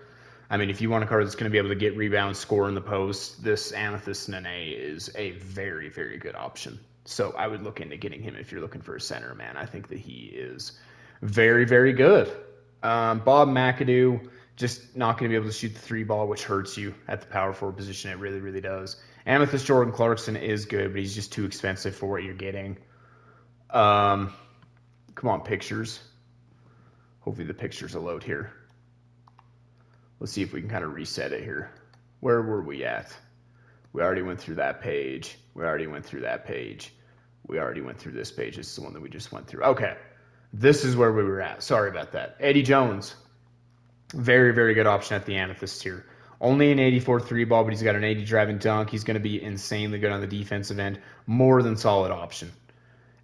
I mean, if you want a card that's going to be able to get rebounds, score in the post, this Amethyst Nene is a very, very good option. So I would look into getting him if you're looking for a center, man. I think that he is very, very good. Bob McAdoo, just not going to be able to shoot the 3-ball, which hurts you at the power forward position. It really, really does. Amethyst Jordan Clarkson is good, but he's just too expensive for what you're getting. Come on, pictures. Hopefully the pictures will load here. Let's see if we can kind of reset it here. Where were we at? We already went through that page. We already went through that page. We already went through this page. This is the one that we just went through. Okay. This is where we were at. Sorry about that. Eddie Jones. Very, very good option at the Amethyst here. Only an 84 3-ball, but he's got an 80 driving dunk. He's going to be insanely good on the defensive end. More than solid option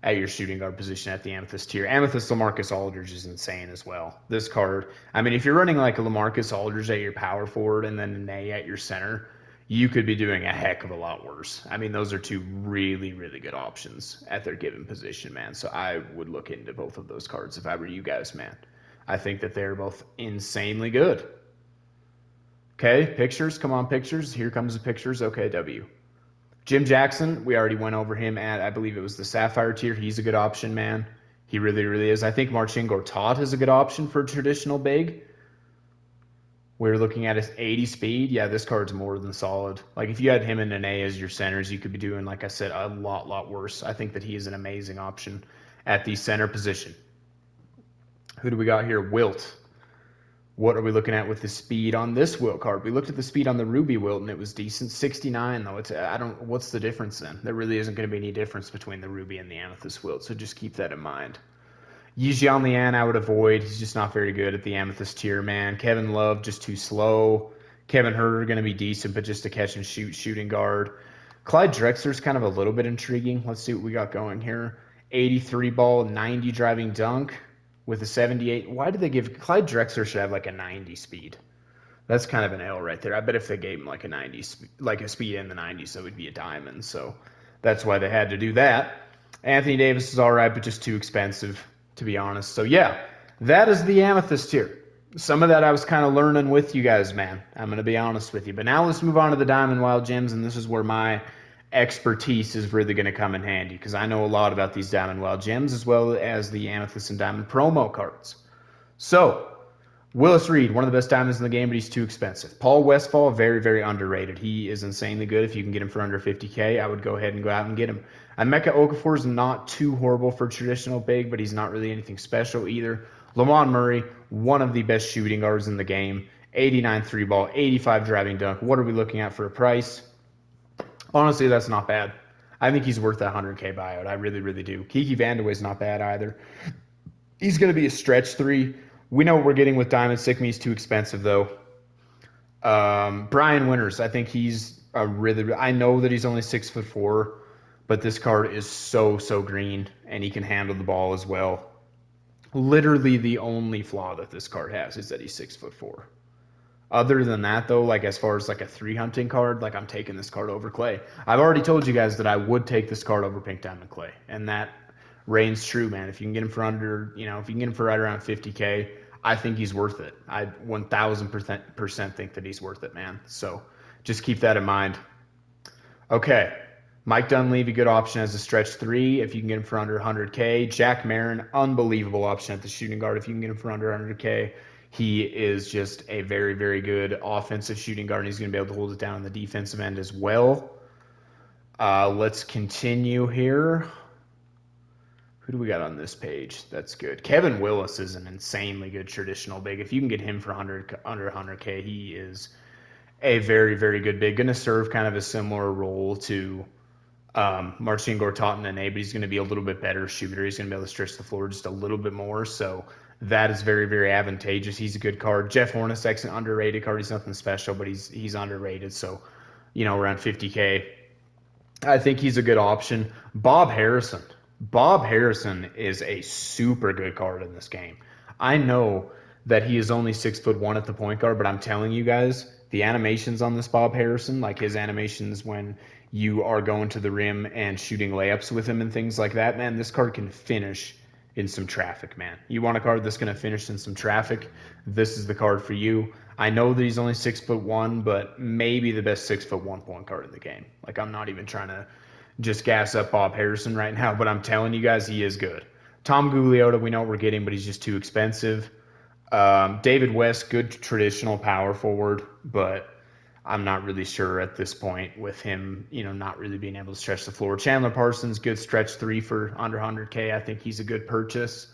at your shooting guard position at the Amethyst tier. Amethyst LaMarcus Aldridge is insane as well. This card, I mean, if you're running like a LaMarcus Aldridge at your power forward and then Nene at your center, you could be doing a heck of a lot worse. I mean, those are two really, really good options at their given position, man. So I would look into both of those cards if I were you guys, man. I think that they're both insanely good. Okay, pictures. Come on, pictures. Here comes the pictures. Okay, W. Jim Jackson, we already went over him at, I believe it was the Sapphire tier. He's a good option, man. He really, really is. I think Marcin Gortat is a good option for traditional big. We're looking at his 80 speed. Yeah, this card's more than solid. Like, if you had him and Nene as your centers, you could be doing, like I said, a lot worse. I think that he is an amazing option at the center position. Who do we got here? Wilt. What are we looking at with the speed on this Wilt card? We looked at the speed on the Ruby Wilt, and it was decent. 69, though. What's the difference then? There really isn't going to be any difference between the Ruby and the Amethyst Wilt, so just keep that in mind. Yijian Lian, I would avoid. He's just not very good at the Amethyst tier, man. Kevin Love, just too slow. Kevin Huerter, going to be decent, but just a catch and shoot shooting guard. Clyde Drexler's kind of a little bit intriguing. Let's see what we got going here. 83 ball, 90 driving dunk with a 78. Why did they give Clyde Drexler should have like a 90 speed? That's kind of an L right there. I bet if they gave him like a 90, like a speed in the 90s, that would be a diamond. So that's why they had to do that. Anthony Davis is all right, but just too expensive, to be honest. So yeah, that is the Amethyst tier. Some of that I was kind of learning with you guys, man. I'm going to be honest with you. But now let's move on to the Diamond Wild Gems, and this is where my expertise is really going to come in handy because I know a lot about these Diamond Wild Gems as well as the Amethyst and Diamond promo cards. So, Willis Reed, one of the best diamonds in the game, but he's too expensive. Paul Westphal, very, very underrated. He is insanely good. If you can get him for under 50K, I would go ahead and go out and get him. Emeka Okafor is not too horrible for traditional big, but he's not really anything special either. Lamont Murray, one of the best shooting guards in the game. 89 3-ball, 85 driving dunk. What are we looking at for a price? Honestly, that's not bad. I think he's worth that 100K buyout. I really, really do. Kiki Vandeweghe's not bad either. He's going to be a stretch 3. We know what we're getting with Diamond. Sickme's too expensive, though. Brian Winters, I think he's a really... I know that he's only 6'4", but this card is so green, and he can handle the ball as well. Literally the only flaw that this card has is that he's 6'4". Other than that, though, like as far as like a 3 hunting card, like I'm taking this card over Clay. I've already told you guys that I would take this card over Pink Diamond Clay, and that reigns true, man. If you can get him for under, if you can get him for right around 50K, I think he's worth it. I 1000% think that he's worth it, man. So just keep that in mind. Okay. Mike Dunleavy, good option as a stretch 3 if you can get him for under 100K. Jack Marin, unbelievable option at the shooting guard if you can get him for under 100K. He is just a very, very good offensive shooting guard, and he's going to be able to hold it down on the defensive end as well. Let's continue here. Who do we got on this page? That's good. Kevin Willis is an insanely good traditional big. If you can get him for under 100K, he is a very, very good big. Going to serve kind of a similar role to Marcin Gortat, but he's going to be a little bit better shooter. He's going to be able to stretch the floor just a little bit more. So that is very, very advantageous. He's a good card. Jeff Hornacek's an underrated card. He's nothing special, but he's underrated. So, around 50K. I think he's a good option. Bob Harrison. Bob Harrison is a super good card in this game. I know that he is only 6'1" at the point guard, but I'm telling you guys, the animations on this Bob Harrison, like his animations when you are going to the rim and shooting layups with him and things like that, man, this card can finish in some traffic, man. You want a card that's going to finish in some traffic, this is the card for you. I know that he's only 6'1", but maybe the best 6'1" point guard in the game. Like, I'm not even trying to just gas up Bob Harrison right now, but I'm telling you guys, he is good. Tom Gugliotta, we know what we're getting, but he's just too expensive. David West, good traditional power forward, but I'm not really sure at this point with him, not really being able to stretch the floor. Chandler Parsons, good stretch 3 for under 100K. I think he's a good purchase.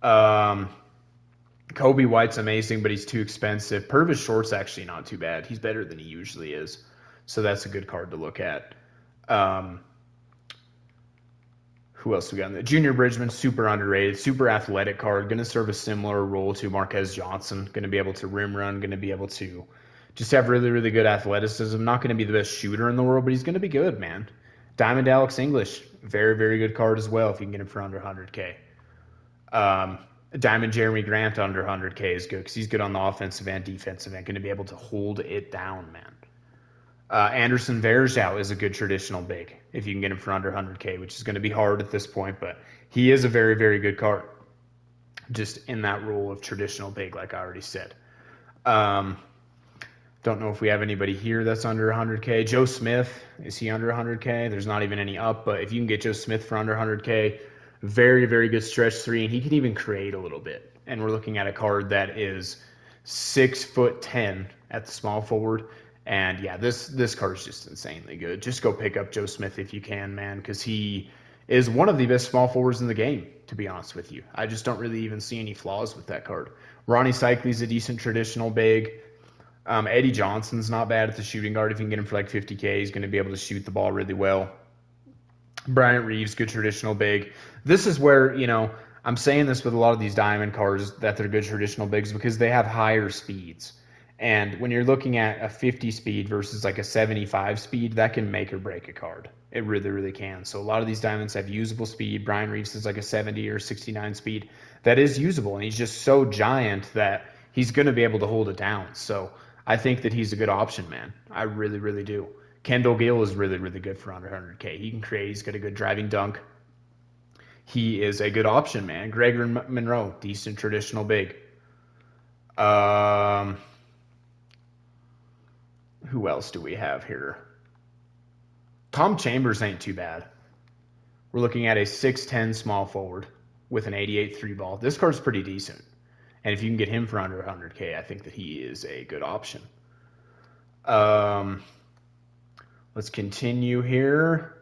Kobe White's amazing, but he's too expensive. Purvis Short's actually not too bad. He's better than he usually is. So that's a good card to look at. Who else we got in there? Junior Bridgman, super underrated, super athletic card. Going to serve a similar role to Marquez Johnson. Going to be able to rim run. Going to be able to just have really, really good athleticism. Not going to be the best shooter in the world, but he's going to be good, man. Diamond Alex English, very, very good card as well if you can get him for under 100K. Diamond Jeremy Grant under 100K is good because he's good on the offensive and defensive end. Going to be able to hold it down, man. Anderson Varejao is a good traditional big if you can get him for under 100K, which is going to be hard at this point, but he is a very, very good card just in that role of traditional big, like I already said. Don't know if we have anybody here that's under 100K. Joe Smith, is he under 100K? There's not even any up, but if you can get Joe Smith for under 100K, very, very good stretch 3, and he can even create a little bit. And we're looking at a card that is 6'10" at the small forward. And yeah, this card is just insanely good. Just go pick up Joe Smith if you can, man, because he is one of the best small forwards in the game, to be honest with you. I just don't really even see any flaws with that card. Ronnie Cycley's a decent traditional big. Eddie Johnson's not bad at the shooting guard. If you can get him for like 50K, he's going to be able to shoot the ball really well. Bryant Reeves, good traditional big. This is where, I'm saying this with a lot of these diamond cards that they're good traditional bigs because they have higher speeds. And when you're looking at a 50 speed versus like a 75 speed, that can make or break a card. It really, really can. So a lot of these diamonds have usable speed. Brian Reeves is like a 70 or 69 speed. That is usable, and he's just so giant that he's going to be able to hold it down. So I think that he's a good option, man. I really, really do. Kendall Gill is really, really good for under 100K. He can create. He's got a good driving dunk. He is a good option, man. Gregory Monroe, decent traditional big. Who else do we have here? Tom Chambers ain't too bad. We're looking at a 6'10" small forward with an 88 3 ball. This card's pretty decent. And if you can get him for under 100K, I think that he is a good option. Let's continue here.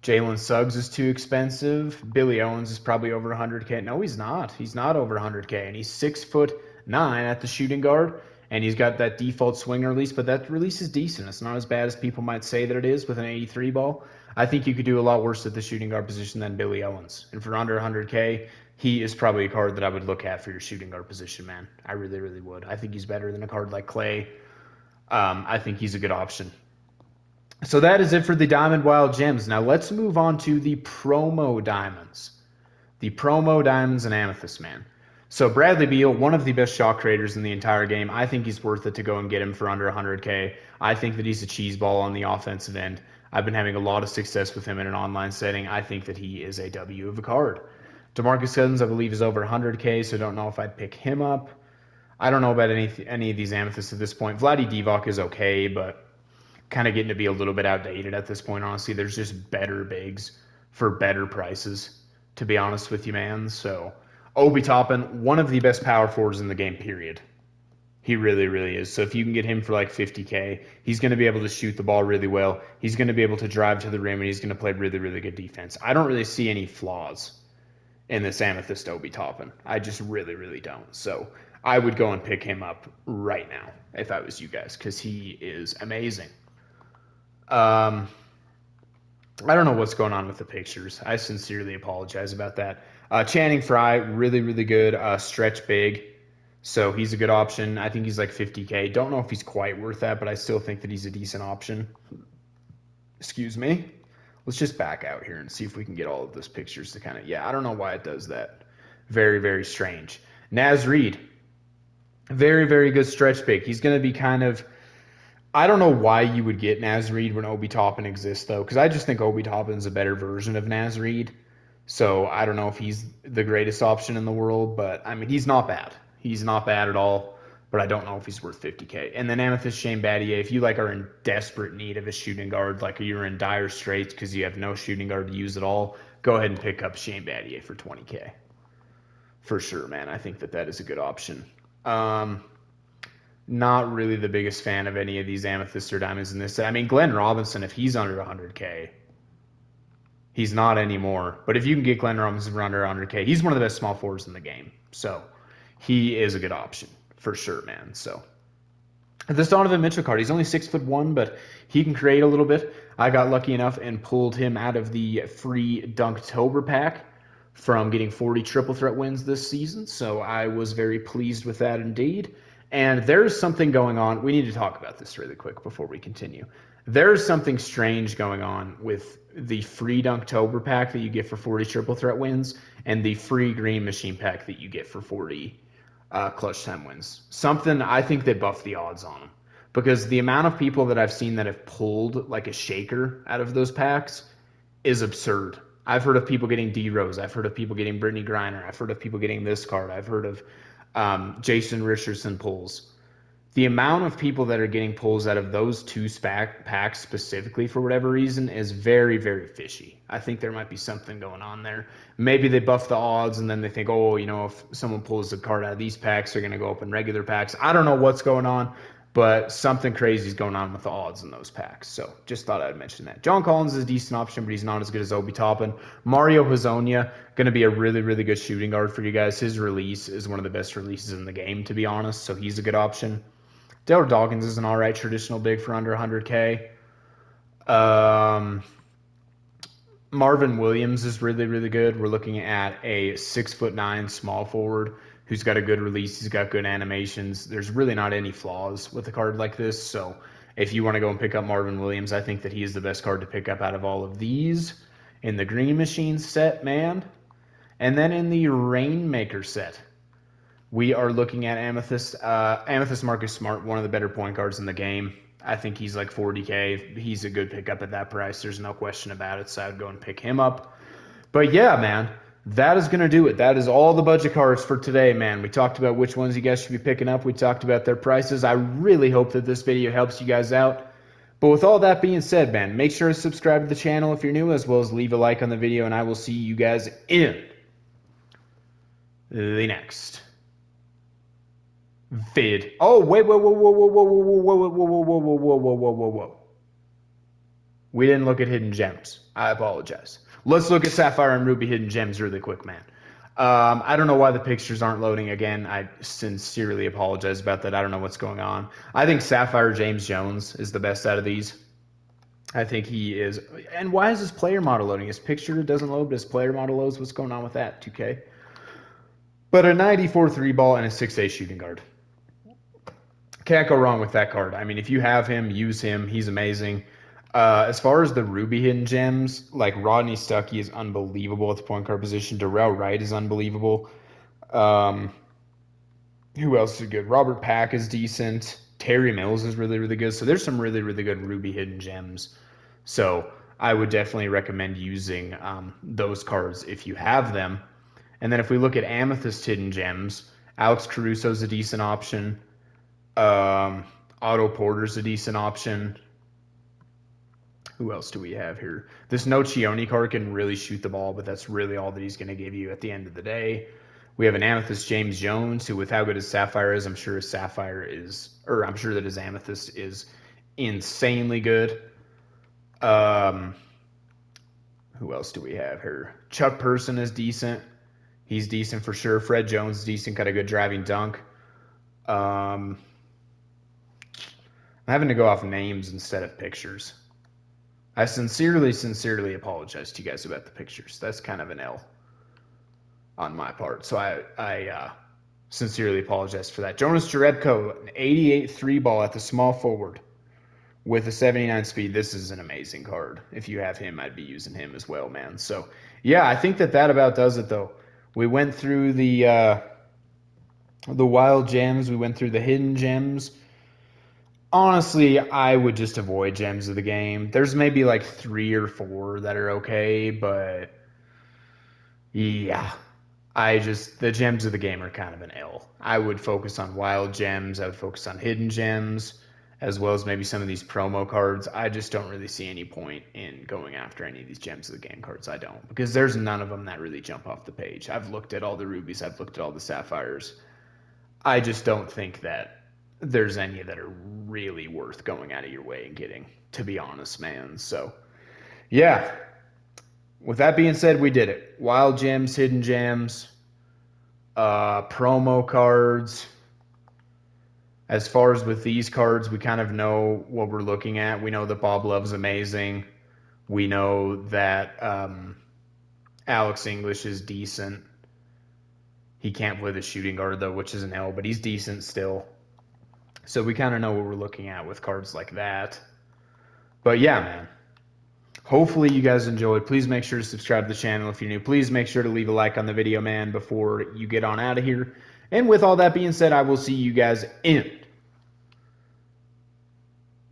Jalen Suggs is too expensive. Billy Owens is probably over 100K. No, he's not. He's not over 100K. And he's 6'9" at the shooting guard. And he's got that default swing release, but that release is decent. It's not as bad as people might say that it is with an 83 ball. I think you could do a lot worse at the shooting guard position than Billy Owens. And for under 100K, he is probably a card that I would look at for your shooting guard position, man. I really, really would. I think he's better than a card like Clay. I think he's a good option. So that is it for the Diamond Wild Gems. Now let's move on to the promo diamonds. The promo diamonds and Amethyst, man. So Bradley Beal, one of the best shot creators in the entire game. I think he's worth it to go and get him for under 100K. I think that he's a cheese ball on the offensive end. I've been having a lot of success with him in an online setting. I think that he is a W of a card. DeMarcus Cousins, I believe, is over 100K, so I don't know if I'd pick him up. I don't know about any of these Amethysts at this point. Vlade Divac is okay, but kind of getting to be a little bit outdated at this point, honestly. There's just better bigs for better prices, to be honest with you, man. So, Obi Toppin, one of the best power forwards in the game, period. He really, really is. So if you can get him for like 50K, he's going to be able to shoot the ball really well. He's going to be able to drive to the rim, and he's going to play really, really good defense. I don't really see any flaws in this Amethyst Obi Toppin. I just really, really don't. So I would go and pick him up right now if I was you guys, because he is amazing. I don't know what's going on with the pictures. I sincerely apologize about that. Channing Frye, really, really good. Stretch big. So he's a good option. I think he's like 50K. Don't know if he's quite worth that, but I still think that he's a decent option. Excuse me. Let's just back out here and see if we can get all of those pictures to kind of, yeah, I don't know why it does that. Very, very strange. Naz Reid, very, very good stretch big. He's going to be kind of, I don't know why you would get Naz Reid when Obi Toppin exists, though, because I just think Obi Toppin's a better version of Naz Reid. So I don't know if he's the greatest option in the world, but I mean, he's not bad. He's not bad at all, but I don't know if he's worth 50K. And then Amethyst Shane Battier, if you like are in desperate need of a shooting guard, like you're in dire straits because you have no shooting guard to use at all, go ahead and pick up Shane Battier for 20K. For sure, man. I think that is a good option. Not really the biggest fan of any of these Amethyst or Diamonds in this. I mean, Glenn Robinson, if he's under 100K, he's not anymore. But if you can get Glenn Robinson for under 100K, he's one of the best small forwards in the game. So he is a good option for sure, man. So this Donovan Mitchell card, he's only 6'1", but he can create a little bit. I got lucky enough and pulled him out of the free Dunktober pack from getting 40 triple threat wins this season. So I was very pleased with that indeed. And there's something going on. We need to talk about this really quick before we continue. There's something strange going on with the free Dunktober pack that you get for 40 triple threat wins and the free green machine pack that you get for 40 clutch time wins. Something, I think they buffed the odds on them, because the amount of people that I've seen that have pulled like a shaker out of those packs is absurd. I've heard of people getting D Rose. I've heard of people getting Brittany Griner. I've heard of people getting this card. I've heard of Jason Richardson pulls. The amount of people that are getting pulls out of those two packs specifically for whatever reason is very, very fishy. I think there might be something going on there. Maybe they buff the odds and then they think, oh, you know, if someone pulls a card out of these packs, they're going to go up in regular packs. I don't know what's going on, but something crazy is going on with the odds in those packs. So just thought I'd mention that. John Collins is a decent option, but he's not as good as Obi Toppin. Mario Hezonja, going to be a really, really good shooting guard for you guys. His release is one of the best releases in the game, to be honest, so he's a good option. Taylor Dawkins is an all right traditional big for under 100K. Marvin Williams is really, really good. We're looking at a 6'9" small forward who's got a good release. He's got good animations. There's really not any flaws with a card like this. So if you want to go and pick up Marvin Williams, I think that he is the best card to pick up out of all of these in the Green Machine set, man. And then in the Rainmaker set, we are looking at Amethyst. Amethyst Marcus Smart, one of the better point guards in the game. I think he's like 40K. He's a good pickup at that price. There's no question about it, so I would go and pick him up. But yeah, man, that is going to do it. That is all the budget cards for today, man. We talked about which ones you guys should be picking up. We talked about their prices. I really hope that this video helps you guys out. But with all that being said, man, make sure to subscribe to the channel if you're new, as well as leave a like on the video, and I will see you guys in the next vid. Oh, wait, whoa, whoa, whoa, whoa, whoa, whoa, whoa, whoa, whoa, whoa, whoa, whoa, whoa, whoa, whoa, whoa. We didn't look at hidden gems. I apologize. Let's look at Sapphire and Ruby hidden gems really quick, man. I don't know why the pictures aren't loading again. I sincerely apologize about that. I don't know what's going on. I think Sapphire James Jones is the best out of these. I think he is. And why is his player model loading? His picture doesn't load, but his player model loads. What's going on with that, 2K? But a 94 3 ball and a 6'8" shooting guard. Can't go wrong with that card. I mean, if you have him, use him. He's amazing. As far as the Ruby hidden gems, like Rodney Stuckey is unbelievable at the point guard position. Darrell Wright is unbelievable. Who else is good? Robert Pack is decent. Terry Mills is really, really good. So there's some really, really good Ruby hidden gems So I would definitely recommend using those cards if you have them. And then if we look at Amethyst hidden gems, Alex Caruso's a decent option. Um, Otto Porter's a decent option. Who else do we have here? This Nocioni card can really shoot the ball, but that's really all that he's going to give you at the end of the day. We have an Amethyst James Jones, who with how good his Sapphire is, I'm sure his Sapphire is, or I'm sure that his Amethyst is insanely good. Um, who else do we have here? Chuck Person is decent. He's decent for sure. Fred Jones is decent, got a good driving dunk. I'm having to go off names instead of pictures. I sincerely apologize to you guys about the pictures. That's kind of an L on my part. So I sincerely apologize for that. Jonas Jerebko, an 88 three ball at the small forward with a 79 speed. This is an amazing card. If you have him, I'd be using him as well, man. So yeah, I think that about does it though. We went through the wild gems. We went through the hidden gems. Honestly, I would just avoid gems of the game. There's maybe like 3 or 4 that are okay, but yeah, the gems of the game are kind of an L. I would focus on wild gems. I would focus on hidden gems, as well as maybe some of these promo cards. I just don't really see any point in going after any of these gems of the game cards. I don't, because there's none of them that really jump off the page. I've looked at all the rubies. I've looked at all the sapphires. I just don't think that there's any that are really worth going out of your way and getting, to be honest, man. So, yeah. With that being said, we did it. Wild gems, hidden gems, promo cards. As far as with these cards, we kind of know what we're looking at. We know that Bob Love's amazing. We know that Alex English is decent. He can't play the shooting guard, though, which is an L, but he's decent still. So we kind of know what we're looking at with cards like that. But yeah, man. Hopefully you guys enjoyed. Please make sure to subscribe to the channel if you're new. Please make sure to leave a like on the video, man, before you get on out of here. And with all that being said, I will see you guys in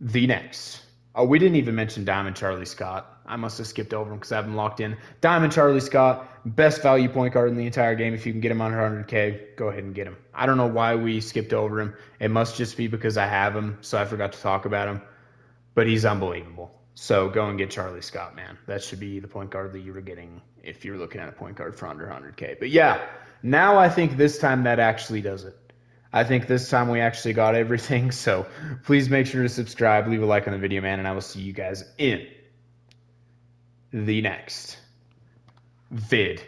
the next. Oh, we didn't even mention Diamond Charlie Scott. I must have skipped over him because I have him locked in. Diamond Charlie Scott, best value point guard in the entire game. If you can get him on 100K, go ahead and get him. I don't know why we skipped over him. It must just be because I have him, so I forgot to talk about him. But he's unbelievable. So go and get Charlie Scott, man. That should be the point guard that you were getting if you're looking at a point guard for under 100K. But yeah, now I think this time that actually does it. I think this time we actually got everything. So please make sure to subscribe, leave a like on the video, man, and I will see you guys in the next video.